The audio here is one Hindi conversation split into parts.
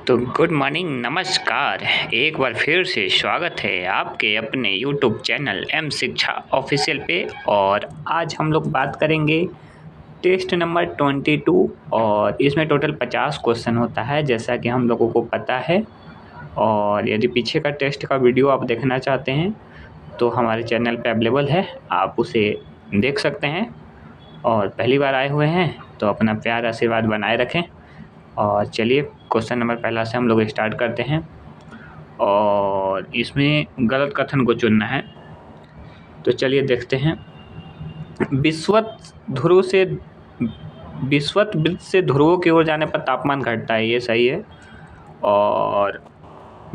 तो गुड मॉर्निंग, नमस्कार। एक बार फिर से स्वागत है आपके अपने यूट्यूब चैनल एम शिक्षा ऑफिशियल पे। और आज हम लोग बात करेंगे टेस्ट नंबर 22 और इसमें टोटल 50 क्वेश्चन होता है, जैसा कि हम लोगों को पता है। और यदि पीछे का टेस्ट का वीडियो आप देखना चाहते हैं तो हमारे चैनल पे अवेलेबल है, आप उसे देख सकते हैं। और पहली बार आए हुए हैं तो अपना प्यार आशीर्वाद बनाए रखें। और चलिए क्वेश्चन नंबर पहला से हम लोग स्टार्ट करते हैं। और इसमें गलत कथन को चुनना है, तो चलिए देखते हैं। विश्वत वृत्त से ध्रुवों की ओर जाने पर तापमान घटता है, ये सही है। और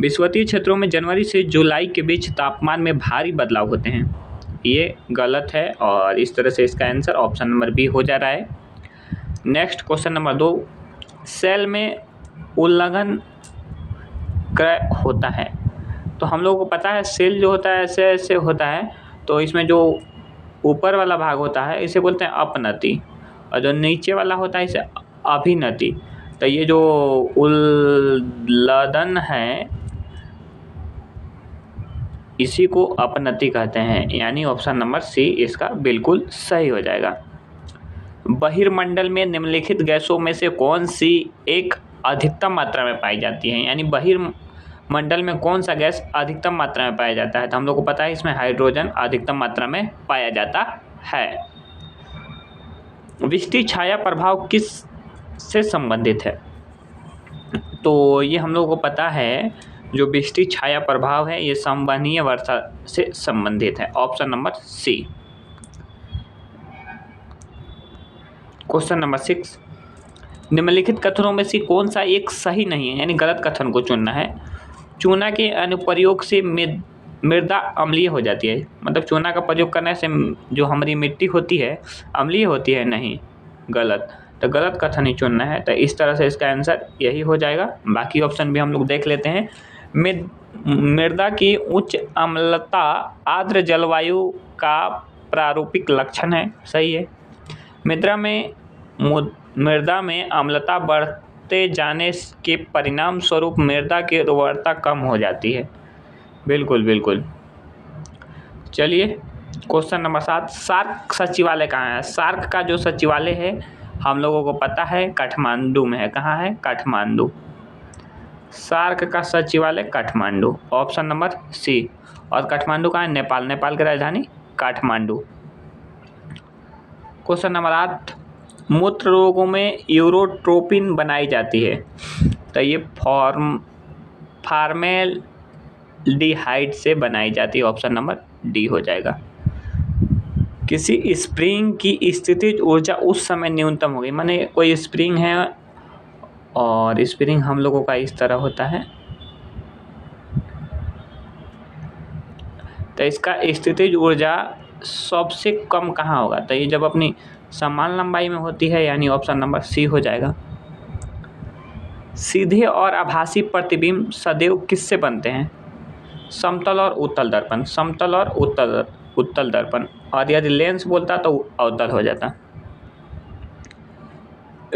विषुवतीय क्षेत्रों में जनवरी से जुलाई के बीच तापमान में भारी बदलाव होते हैं, ये गलत है। और इस तरह से इसका आंसर ऑप्शन नंबर बी हो जा रहा है। नेक्स्ट क्वेश्चन नंबर 2, सेल में उल्लंघन क्रय होता है। तो हम लोगों को पता है सेल जो होता है ऐसे ऐसे होता है, तो इसमें जो ऊपर वाला भाग होता है इसे बोलते हैं अपनति, और जो नीचे वाला होता है इसे अभिनति। तो ये जो उल्लंघन है इसी को अपनति कहते हैं, यानी ऑप्शन नंबर सी इसका बिल्कुल सही हो जाएगा। बहिर्मंडल में निम्नलिखित गैसों में से कौन सी एक अधिकतम मात्रा में पाई जाती है, यानी बहिर्मंडल में कौन सा गैस अधिकतम मात्रा में पाया जाता है। तो हम लोग को पता है इसमें हाइड्रोजन अधिकतम मात्रा में पाया जाता है। वृष्टि छाया प्रभाव किस से संबंधित है, तो ये हम लोग को पता है जो वृष्टि छाया प्रभाव है ये संवहनीय वर्षा से संबंधित है, option number C. Question number 6, निम्नलिखित कथनों में से कौन सा एक सही नहीं है, यानी गलत कथन को चुनना है। चूना के अनुप्रयोग से मृदा अम्लीय हो जाती है, मतलब चूना का प्रयोग करने से जो हमारी मिट्टी होती है अम्लीय होती है, नहीं, गलत। तो गलत कथन ही चुनना है, तो इस तरह से इसका आंसर यही हो जाएगा। बाकी ऑप्शन भी हम लोग देख लेते हैं। मृदा की उच्च अम्लता आर्द्र जलवायु का प्रारूपिक लक्षण है, सही है। मृदा में अम्लता बढ़ते जाने के परिणाम स्वरूप मृदा की उर्वरता कम हो जाती है, बिल्कुल बिल्कुल। चलिए क्वेश्चन नंबर 7, सार्क सचिवालय कहाँ है। सार्क का जो सचिवालय है हम लोगों को पता है काठमांडू में है। कहाँ है? काठमांडू। सार्क का सचिवालय काठमांडू, ऑप्शन नंबर सी। और काठमांडू कहाँ है? नेपाल। नेपाल की राजधानी काठमांडू। क्वेश्चन नंबर 8, मूत्र रोगों में यूरोट्रोपिन बनाई जाती है। तो ये फॉर्मेल्डिहाइड से बनाई जाती है, ऑप्शन नंबर डी हो जाएगा। किसी स्प्रिंग की स्थितिज ऊर्जा उस समय न्यूनतम होगी, माने कोई स्प्रिंग है और स्प्रिंग हम लोगों का इस तरह होता है, तो इसका स्थितिज ऊर्जा सबसे कम कहाँ होगा। तो ये जब अपनी समान लंबाई में होती है, यानी ऑप्शन नंबर सी हो जाएगा। सीधे और आभासी प्रतिबिंब सदैव किससे बनते हैं? समतल और उत्तल दर्पण। समतल और उत्तल दर्पण। और यदि लेंस बोलता तो अवतल हो जाता।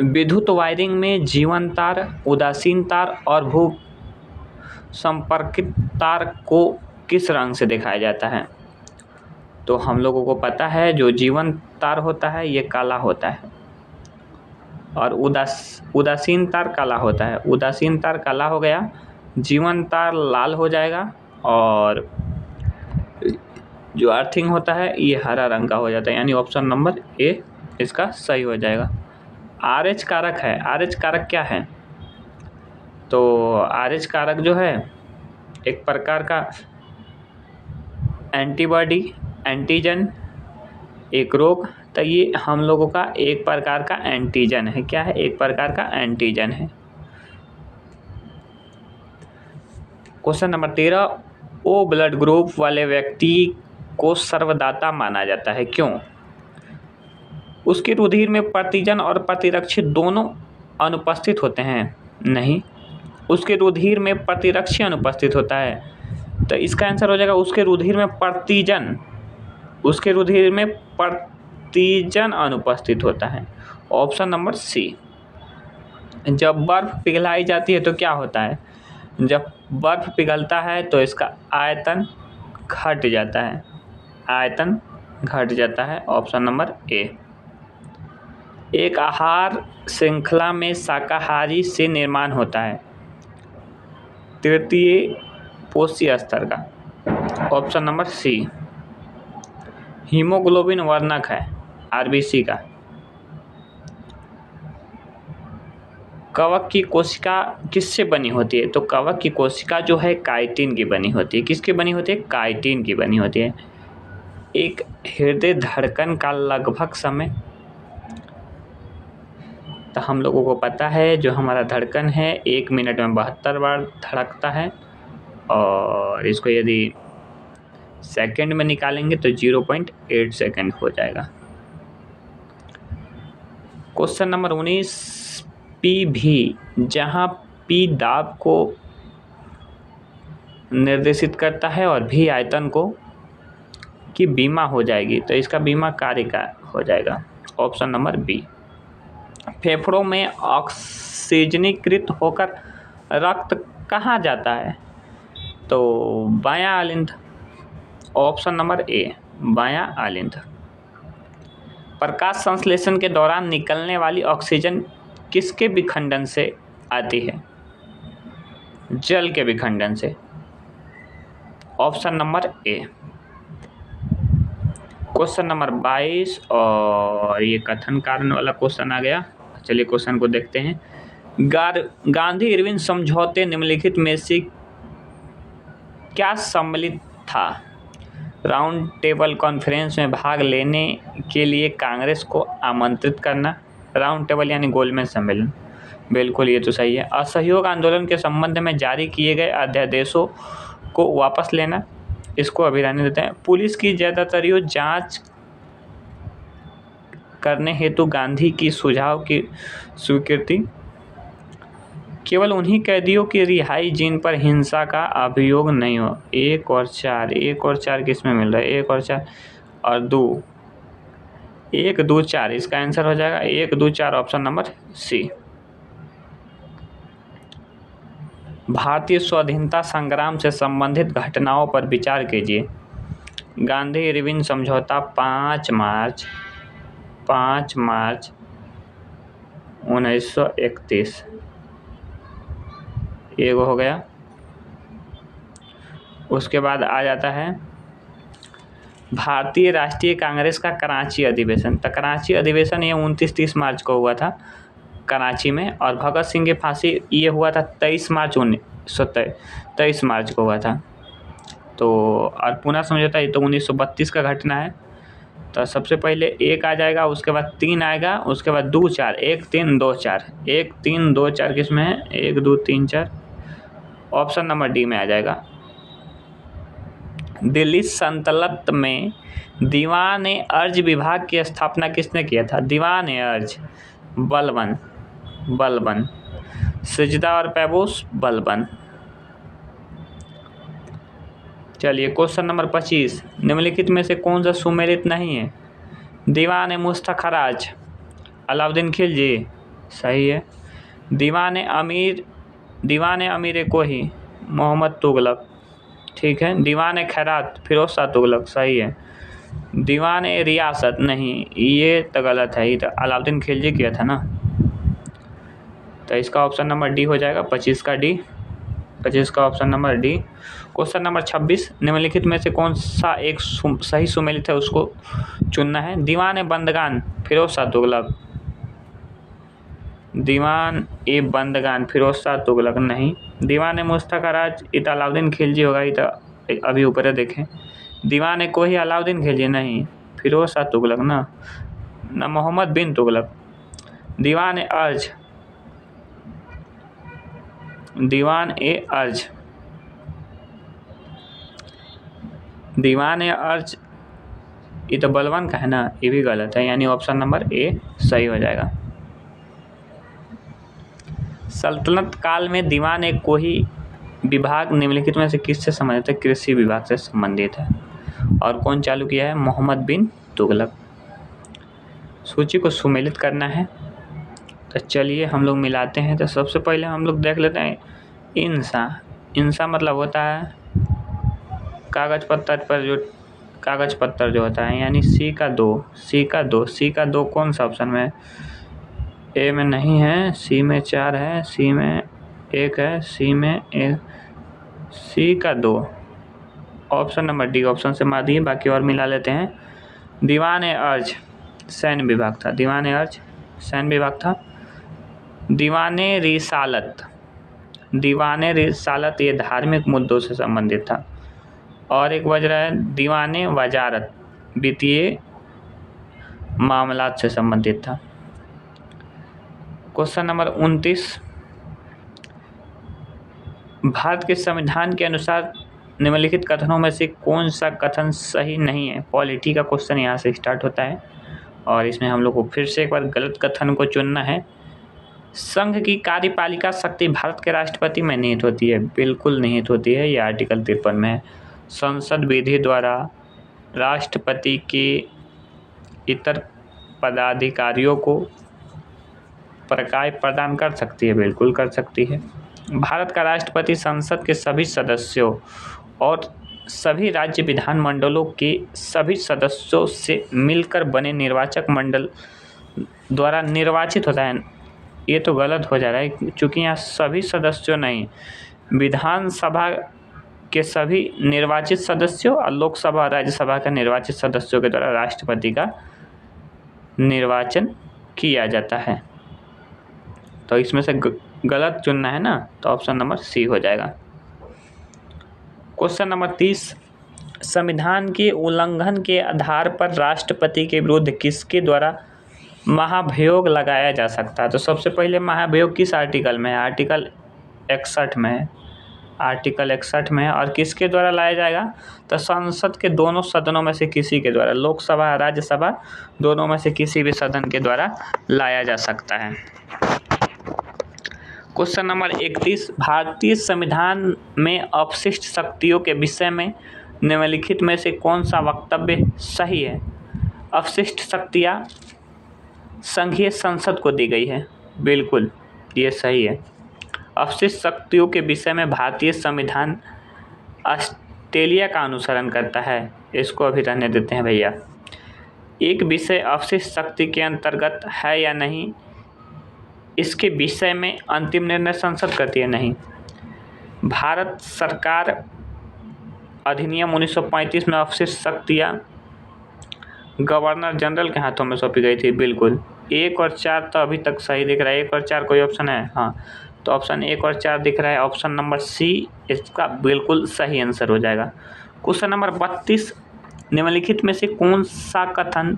विद्युत वायरिंग में जीवन तार, उदासीन तार और भू संपर्कित तार को किस रंग से दिखाया जाता है? तो हम लोगों को पता है जो जीवन तार होता है ये काला होता है, और उदासीन तार काला होता है। उदासीन तार काला हो गया, जीवन तार लाल हो जाएगा, और जो अर्थिंग होता है ये हरा रंग का हो जाता है, यानी ऑप्शन नंबर ए इसका सही हो जाएगा। RH कारक है। RH कारक क्या है? तो RH कारक जो है एक प्रकार का एंटीबॉडी, एंटीजन, एक रोग। तो ये हम लोगों का एक प्रकार का एंटीजन है। क्या है? एक प्रकार का एंटीजन है। Question number 13, O blood group वाले व्यक्ति को सर्वदाता माना जाता है, क्यों? उसके रुधिर में प्रतिजन और प्रतिरक्षी दोनों अनुपस्थित होते हैं, नहीं, उसके रुधिर में प्रतिरक्षी अनुपस्थित होता है। तो इसका आंसर हो जाएगा उसके रुधिर में प्रतिजन, उसके रुधिर में प्रतिजन अनुपस्थित होता है, ऑप्शन नंबर सी। जब बर्फ़ पिघलाई जाती है तो क्या होता है? जब बर्फ़ पिघलता है तो इसका आयतन घट जाता है, आयतन घट जाता है। ऑप्शन नंबर ए। एक आहार श्रृंखला में शाकाहारी से निर्माण होता है, तृतीय पोषी स्तर का। ऑप्शन नंबर सी। हीमोग्लोबिन वर्णक है आरबीसी का। कवक की कोशिका किससे बनी होती है? तो कवक की कोशिका जो है काइटिन की बनी होती है। किसकी बनी होती है? काइटिन की बनी होती है। एक हृदय धड़कन का लगभग समय, तो हम लोगों को पता है जो हमारा धड़कन है 1 मिनट में 72 बार धड़कता है, और इसको यदि सेकंड में निकालेंगे तो 0.8 सेकंड हो जाएगा। क्वेश्चन नंबर 19, पी भी, जहाँ पी दाब को निर्देशित करता है और भी आयतन को की बीमा हो जाएगी, तो इसका बीमा कार्य का हो जाएगा। Option number B. फेफड़ों में ऑक्सीजनीकृत होकर रक्त कहाँ जाता है? तो बायां आलिंद। ऑप्शन नंबर ए, बायां आलिंद। प्रकाश संश्लेषण के दौरान निकलने वाली ऑक्सीजन किसके विखंडन से आती है? जल के विखंडन से। ऑप्शन नंबर ए। क्वेश्चन नंबर 22, और ये कथन कारण वाला क्वेश्चन आ गया। चलिए क्वेश्चन को देखते हैं। गांधी इरविन समझौते निम्नलिखित में से क्या सम्मिलित था? राउंड टेबल कॉन्फ्रेंस में भाग लेने के लिए कांग्रेस को आमंत्रित करना। राउंड टेबल यानी गोलमेज सम्मेलन, बिल्कुल ये तो सही है। असहयोग आंदोलन के संबंध में जारी किए गए अध्यादेशों को वापस लेना, इसको अभी रहने देते हैं। पुलिस की ज़्यादातरीय जांच करने हेतु गांधी की सुझाव की स्वीकृति। केवल उन्हीं कैदियों की रिहाई जिन पर हिंसा का अभियोग नहीं हो। 1 और 4, 1 और 4 किस में मिल रहा है? 1 और 4 और 2, 1 2 4 इसका आंसर हो जाएगा 1 2 4, ऑप्शन नंबर सी। भारतीय स्वाधीनता संग्राम से संबंधित घटनाओं पर विचार कीजिए। गांधी इरविन समझौता 5 मार्च 1931, ये हो गया। उसके बाद आ जाता है भारतीय राष्ट्रीय कांग्रेस का कराची अधिवेशन। तो कराची अधिवेशन ये 29-30 मार्च को हुआ था कराची में, और भगत सिंह की फांसी ये हुआ था 23 मार्च 1923 मार्च को हुआ था। तो और पुनः समझौता ये तो 1932 का घटना है। तो सबसे पहले 1 आ जाएगा, उसके बाद 3 आएगा, उसके बाद 2 4, 1 3 2 4, 1 3 2 4 किस में है? 1 2 3 4, ऑप्शन नंबर डी में आ जाएगा। दिल्ली सल्तनत में दीवान ए अर्ज विभाग की स्थापना किसने किया था? दीवान ए अर्ज बलबन। सजदा और पैबोस बलबन। चलिए क्वेश्चन नंबर 25, निम्नलिखित में से कौन सा सुमेलित नहीं है? दीवान ए मुस्तखराज अलाउद्दीन खिलजी, सही है। दीवान ए अमीर कोही मोहम्मद तुगलक, ठीक है। दीवान ए खैरात फिरोज शाह तुगलक, सही है। दीवान ए रियासत, नहीं ये तो गलत है, ये तो अलाउद्दीन खिलजी किया था ना। तो इसका ऑप्शन नंबर डी हो जाएगा, 25 का डी, 25 का option number D. Question number 26, निम्नलिखित में से कौन सा एक सही सुमेलित है उसको चुनना है। दीवान ए बंदगान फिरोज शाह तुगलक, दीवान ए बंदगान फिरोज शाह तुगलक नहीं। दीवान ए मुस्तखराज इत अलाउद्दीन खिलजी होगा, ये तो अभी ऊपर देखें। दीवान ए कोही अलाउद्दीन खिलजी नहीं, फिरोज शाह तुगलक ना मोहम्मद बिन तुगलक। दीवान ए अर्ज ये तो बलवान का है ना, ये भी गलत है, यानी ऑप्शन नंबर ए सही हो जाएगा। सल्तनत काल में दीवान ए कोही विभाग निम्नलिखित में से किससे संबंधित है? कृषि विभाग से संबंधित है। और कौन चालू किया है? मोहम्मद बिन तुगलक। सूची को सुमेलित करना है, तो चलिए हम लोग मिलाते हैं। तो सबसे पहले हम लोग देख लेते हैं इंसा। इंसा मतलब होता है कागज़ पत्तर जो होता है, यानी सी का दो कौन सा ऑप्शन में? ए में नहीं है, सी में 4 है, सी में 1 है, सी में 1, सी का 2, ऑप्शन नंबर डी ऑप्शन से मार दिए। बाकी और मिला लेते हैं। दीवान-ए-अर्ज सैन्य विभाग था, दीवान-ए-अर्ज सैन्य विभाग था। दीवान-ए-रिसालत ये धार्मिक मुद्दों से संबंधित था। और एक बज रहा है दीवान-ए-वजारत वित्तीय मामलात से संबंधित था। क्वेश्चन नंबर 29, भारत के संविधान के अनुसार निम्नलिखित कथनों में से कौन सा कथन सही नहीं है? पॉलिटी का क्वेश्चन यहाँ से स्टार्ट होता है और इसमें हम लोग को फिर से एक बार गलत कथन को चुनना है। संघ की कार्यपालिका शक्ति भारत के राष्ट्रपति में निहित होती है। बिल्कुल निहित होती है, ये आर्टिकल 53 में है। संसद विधि द्वारा राष्ट्रपति के इतर पदाधिकारियों को प्रकाय प्रदान कर सकती है, बिल्कुल कर सकती है। भारत का राष्ट्रपति संसद के सभी सदस्यों और सभी राज्य विधानमंडलों के सभी सदस्यों से मिलकर बने निर्वाचक मंडल द्वारा निर्वाचित होता है। ये तो गलत हो जा रहा है, क्योंकि यहाँ सभी सदस्यों नहीं, विधानसभा के सभी निर्वाचित सदस्यों और लोकसभा और राज्यसभा के निर्वाचित सदस्यों के द्वारा राष्ट्रपति का निर्वाचन किया जाता है। तो इसमें से गलत चुनना है ना, तो ऑप्शन नंबर सी हो जाएगा। क्वेश्चन नंबर 30, संविधान के उल्लंघन के आधार पर राष्ट्रपति के विरुद्ध किसके द्वारा महाभियोग लगाया जा सकता है? तो सबसे पहले महाभियोग किस आर्टिकल में है? आर्टिकल 61 में है, आर्टिकल 61 में है। और किसके द्वारा लाया जाएगा? तो संसद के दोनों सदनों में से किसी के द्वारा, लोकसभा राज्यसभा दोनों में से किसी भी सदन के द्वारा लाया जा सकता है। क्वेश्चन नंबर 31, भारतीय संविधान में अपशिष्ट शक्तियों के विषय में निम्नलिखित में से कौन सा वक्तव्य सही है? अपशिष्ट शक्तियाँ संघीय संसद को दी गई है, बिल्कुल ये सही है। अपशिष्ट शक्तियों के विषय में भारतीय संविधान ऑस्ट्रेलिया का अनुसरण करता है, इसको अभी रहने देते हैं भैया। एक विषय अपशिष्ट शक्ति के अंतर्गत है या नहीं, इसके विषय में अंतिम निर्णय संसद करती है, नहीं। भारत सरकार अधिनियम 1935 में अपशिष्ट शक्तियाँ गवर्नर जनरल के हाथों में सौंपी गई थी, बिल्कुल। 1 और 4 तो अभी तक सही दिख रहा है। 1 और 4 कोई ऑप्शन है? हाँ, तो ऑप्शन 1 और 4 दिख रहा है। ऑप्शन नंबर सी इसका बिल्कुल सही आंसर हो जाएगा। क्वेश्चन नंबर 32, निम्नलिखित में से कौन सा कथन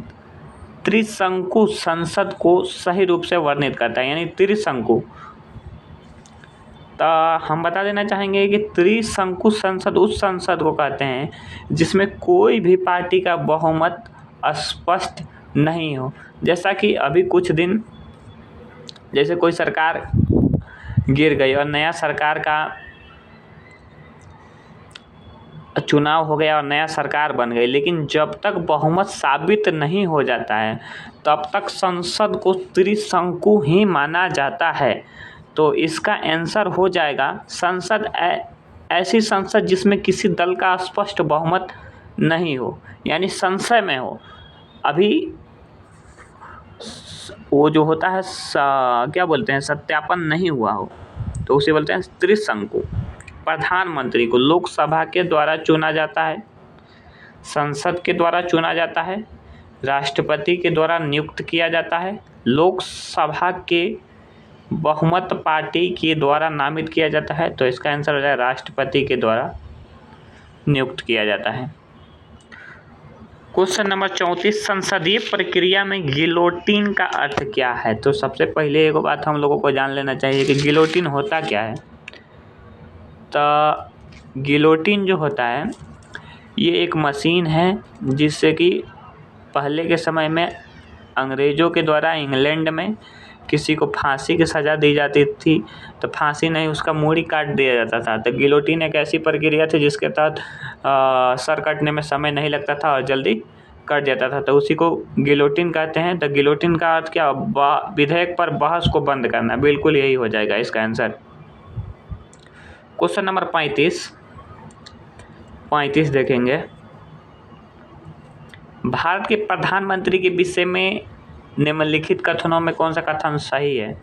त्रिशंकु संसद को सही रूप से वर्णित करता है? यानी त्रिशंकु, तो हम बता देना चाहेंगे कि त्रिशंकु संसद उस संसद को कहते हैं जिसमें कोई भी पार्टी का बहुमत स्पष्ट नहीं हो। जैसा कि अभी कुछ दिन, जैसे कोई सरकार गिर गई और नया सरकार का चुनाव हो गया और नया सरकार बन गई, लेकिन जब तक बहुमत साबित नहीं हो जाता है तब तक संसद को त्रिशंकु ही माना जाता है। तो इसका आंसर हो जाएगा संसद ऐसी संसद जिसमें किसी दल का स्पष्ट बहुमत नहीं हो, यानी संशय में हो। अभी वो जो होता है क्या बोलते हैं, सत्यापन नहीं हुआ हो, तो उसे बोलते हैं त्रिशंकु। प्रधानमंत्री को लोकसभा के द्वारा चुना जाता है, संसद के द्वारा चुना जाता है, राष्ट्रपति के द्वारा नियुक्त किया जाता है, लोकसभा के बहुमत पार्टी के द्वारा नामित किया जाता है। तो इसका आंसर हो जाए राष्ट्रपति के द्वारा नियुक्त किया जाता है। क्वेश्चन नंबर 34, संसदीय प्रक्रिया में गिलोटिन का अर्थ क्या है? तो सबसे पहले एक बात हम लोगों को जान लेना चाहिए कि गिलोटिन होता क्या है। तो गिलोटिन जो होता है ये एक मशीन है जिससे कि पहले के समय में अंग्रेज़ों के द्वारा इंग्लैंड में किसी को फांसी की सज़ा दी जाती थी, तो फांसी नहीं, उसका मूड़ी काट दिया जाता था। तो गिलोटिन एक ऐसी प्रक्रिया थी जिसके तहत सर कटने में समय नहीं लगता था और जल्दी कट जाता था, तो उसी को गिलोटिन कहते हैं। तो गिलोटिन का अर्थ क्या, विधेयक पर बहस को बंद करना, बिल्कुल यही हो जाएगा इसका आंसर। क्वेश्चन नंबर 35 देखेंगे। भारत के प्रधानमंत्री के विषय में निम्नलिखित कथनों में कौन सा कथन सही है?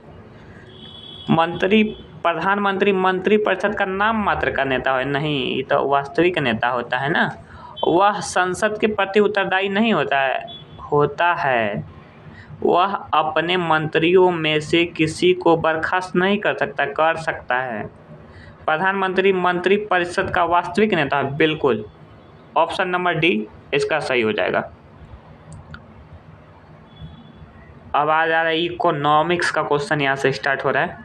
प्रधानमंत्री मंत्रिपरिषद का नाम मात्र का नेता है, नहीं, ये तो वास्तविक नेता होता है ना। वह संसद के प्रति उत्तरदायी नहीं होता है। वह अपने मंत्रियों में से किसी को बर्खास्त नहीं कर सकता है। प्रधानमंत्री मंत्रिपरिषद का वास्तविक नेता है, बिल्कुल। ऑप्शन नंबर डी इसका सही हो जाएगा। अब आ जा रहा है इकोनॉमिक्स का क्वेश्चन, यहाँ से स्टार्ट हो रहा है।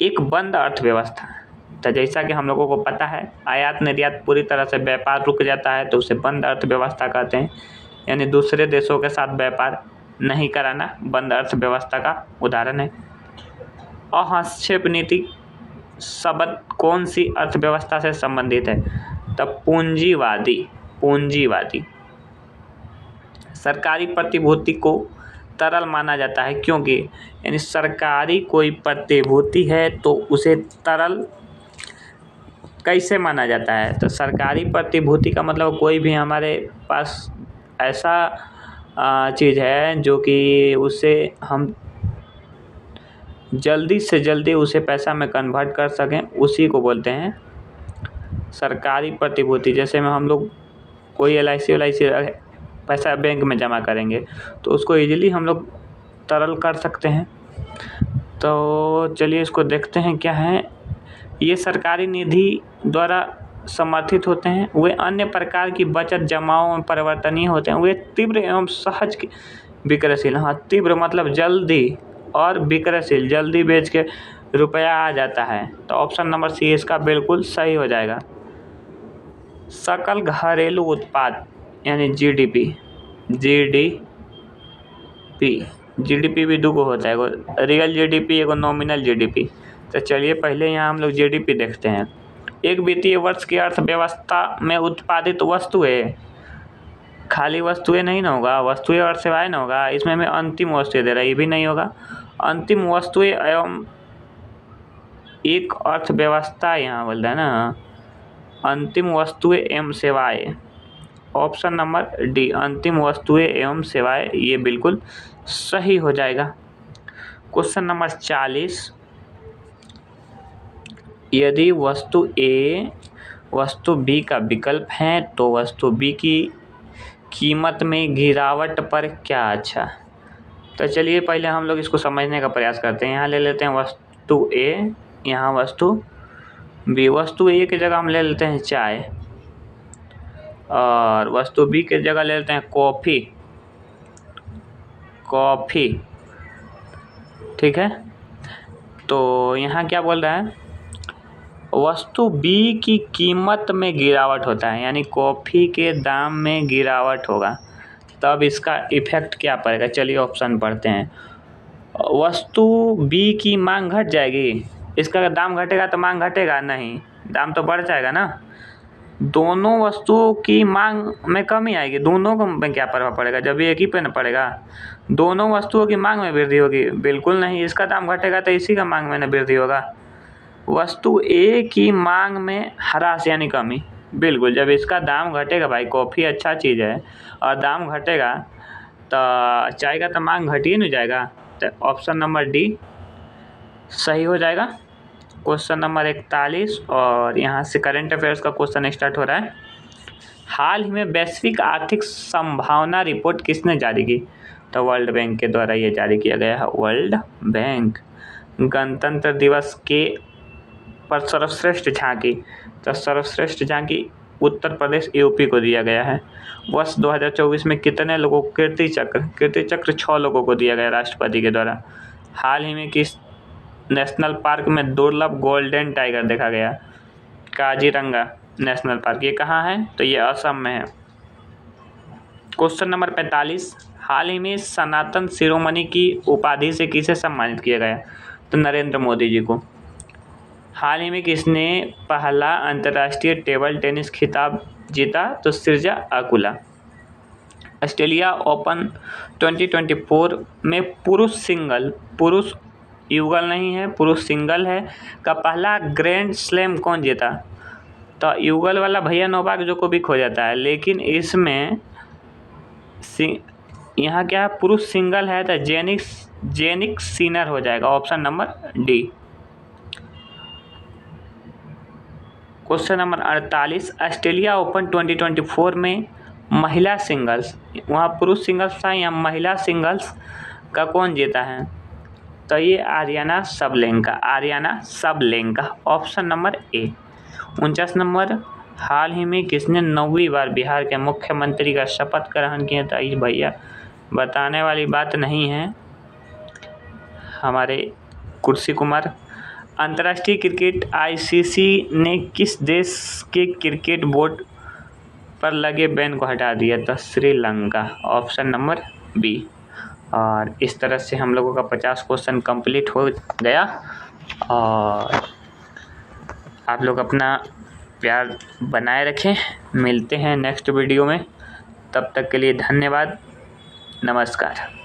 एक बंद अर्थव्यवस्था, तो जैसा कि हम लोगों को पता है, आयात निर्यात पूरी तरह से व्यापार रुक जाता है तो उसे बंद अर्थव्यवस्था कहते हैं, यानी दूसरे देशों के साथ व्यापार नहीं कराना बंद अर्थव्यवस्था का उदाहरण है। हस्तक्षेप नीति शब्द कौन सी अर्थव्यवस्था से संबंधित है? तो पूंजीवादी। सरकारी प्रतिभूति को तरल माना जाता है, क्योंकि यानी सरकारी कोई प्रतिभूति है तो उसे तरल कैसे माना जाता है? तो सरकारी प्रतिभूति का मतलब कोई भी हमारे पास ऐसा चीज़ है जो कि उसे हम जल्दी से जल्दी उसे पैसा में कन्वर्ट कर सकें, उसी को बोलते हैं सरकारी प्रतिभूति। जैसे में हम लोग कोई LIC पैसा बैंक में जमा करेंगे तो उसको इजीली हम लोग तरल कर सकते हैं। तो चलिए इसको देखते हैं क्या है। ये सरकारी निधि द्वारा समर्थित होते हैं। वे अन्य प्रकार की बचत जमाओं में परिवर्तनीय होते हैं। वे तीव्र एवं सहज विक्रयशील, हाँ, तीव्र मतलब जल्दी, और विक्रयशील, जल्दी बेच के रुपया आ जाता है। तो ऑप्शन नंबर सी इसका बिल्कुल सही हो जाएगा। सकल घरेलू उत्पाद यानी जीडीपी भी दो होता है, एगो रियल जीडीपी, एगो नॉमिनल जीडीपी। तो चलिए पहले यहाँ हम लोग जीडीपी देखते हैं। एक वित्तीय वर्ष की अर्थव्यवस्था में उत्पादित वस्तुएं, खाली वस्तुएं नहीं ना होगा, वस्तुएं और सेवाएं ना होगा, इसमें मैं अंतिम वस्तुएं दे रहा, ये भी नहीं होगा। अंतिम वस्तुएं एवं एक अर्थव्यवस्था यहाँ बोल रहा है ना, अंतिम वस्तुएं एवं सेवाएं। ऑप्शन नंबर डी अंतिम वस्तुएं एवं सेवाएं, ये बिल्कुल सही हो जाएगा। क्वेश्चन नंबर 40, यदि वस्तु ए वस्तु बी का विकल्प है तो वस्तु बी की कीमत में गिरावट पर क्या अच्छा? तो चलिए पहले हम लोग इसको समझने का प्रयास करते हैं। यहाँ ले लेते हैं वस्तु ए, यहाँ वस्तु बी। वस्तु ए की जगह हम ले लेते हैं चाय, और वस्तु बी के जगह ले लेते हैं कॉफ़ी, ठीक है। तो यहाँ क्या बोल रहा है, वस्तु बी की कीमत में गिरावट होता है, यानी कॉफ़ी के दाम में गिरावट होगा, तब इसका इफ़ेक्ट क्या पड़ेगा? चलिए ऑप्शन पढ़ते हैं। वस्तु बी की मांग घट जाएगी, इसका दाम घटेगा तो मांग घटेगा नहीं, दाम तो बढ़ जाएगा ना। दोनों वस्तुओं की मांग में कमी आएगी, दोनों को में क्या प्रभाव पड़ेगा? जब एक ही पे न पड़ेगा, दोनों वस्तुओं की मांग में वृद्धि होगी, बिल्कुल नहीं। इसका दाम घटेगा तो इसी का मांग में न वृद्धि होगा। वस्तु ए की मांग में ह्रास यानी कमी, बिल्कुल। जब इसका दाम घटेगा, भाई कॉफ़ी अच्छा चीज़ है और दाम घटेगा तो चाय का तो मांग घट ही नहीं जाएगा। तो ऑप्शन नंबर डी सही हो जाएगा। क्वेश्चन नंबर 41, और यहाँ से करंट अफेयर्स का क्वेश्चन स्टार्ट हो रहा है। हाल ही में वैश्विक आर्थिक संभावना रिपोर्ट किसने जारी की? तो वर्ल्ड बैंक के द्वारा ये जारी किया गया है। World bank. गणतंत्र दिवस के पर सर्वश्रेष्ठ झांकी, तो सर्वश्रेष्ठ झांकी उत्तर प्रदेश यूपी को दिया गया है। वर्ष 2024 में कितने लोगों को कीर्ति चक्र 6 लोगों को दिया गया राष्ट्रपति के द्वारा। हाल ही में किस नेशनल पार्क में दुर्लभ गोल्डन टाइगर देखा गया? काजीरंगा नेशनल पार्क, ये कहाँ है? तो ये असम में है। क्वेश्चन नंबर 45, हाल ही में सनातन शिरोमणि की उपाधि से किसे सम्मानित किया गया? तो नरेंद्र मोदी जी को। हाल ही में किसने पहला अंतर्राष्ट्रीय टेबल टेनिस खिताब जीता? तो सिरजा अकुला। ऑस्ट्रेलिया ओपन 2024 में पुरुष युगल नहीं है, पुरुष सिंगल है का पहला ग्रैंड स्लैम कौन जीता? तो युगल वाला भैया नोवाक जोकोविक हो जाता है, लेकिन इसमें यहाँ क्या है, पुरुष सिंगल है तो जेनिक सिनर हो जाएगा, option number D. Question number 48, Australia open 2024 में महिला सिंगल्स, वहाँ पुरुष सिंगल्स था, या महिला सिंगल्स का कौन जीता है? तो ये Aryna Sabalenka, option number A. 49 number, हाल ही में किसने 9वीं बार बिहार के मुख्यमंत्री का शपथ ग्रहण किया था? ये भैया बताने वाली बात नहीं है, हमारे कुर्सी कुमार। अंतर्राष्ट्रीय क्रिकेट आईसीसी ने किस देश के क्रिकेट बोर्ड पर लगे बैन को हटा दिया था? Sri Lanka, option number B. और इस तरह से हम लोगों का 50 क्वेश्चन कंप्लीट हो गया, और आप लोग अपना प्यार बनाए रखें। मिलते हैं नेक्स्ट वीडियो में, तब तक के लिए धन्यवाद, नमस्कार।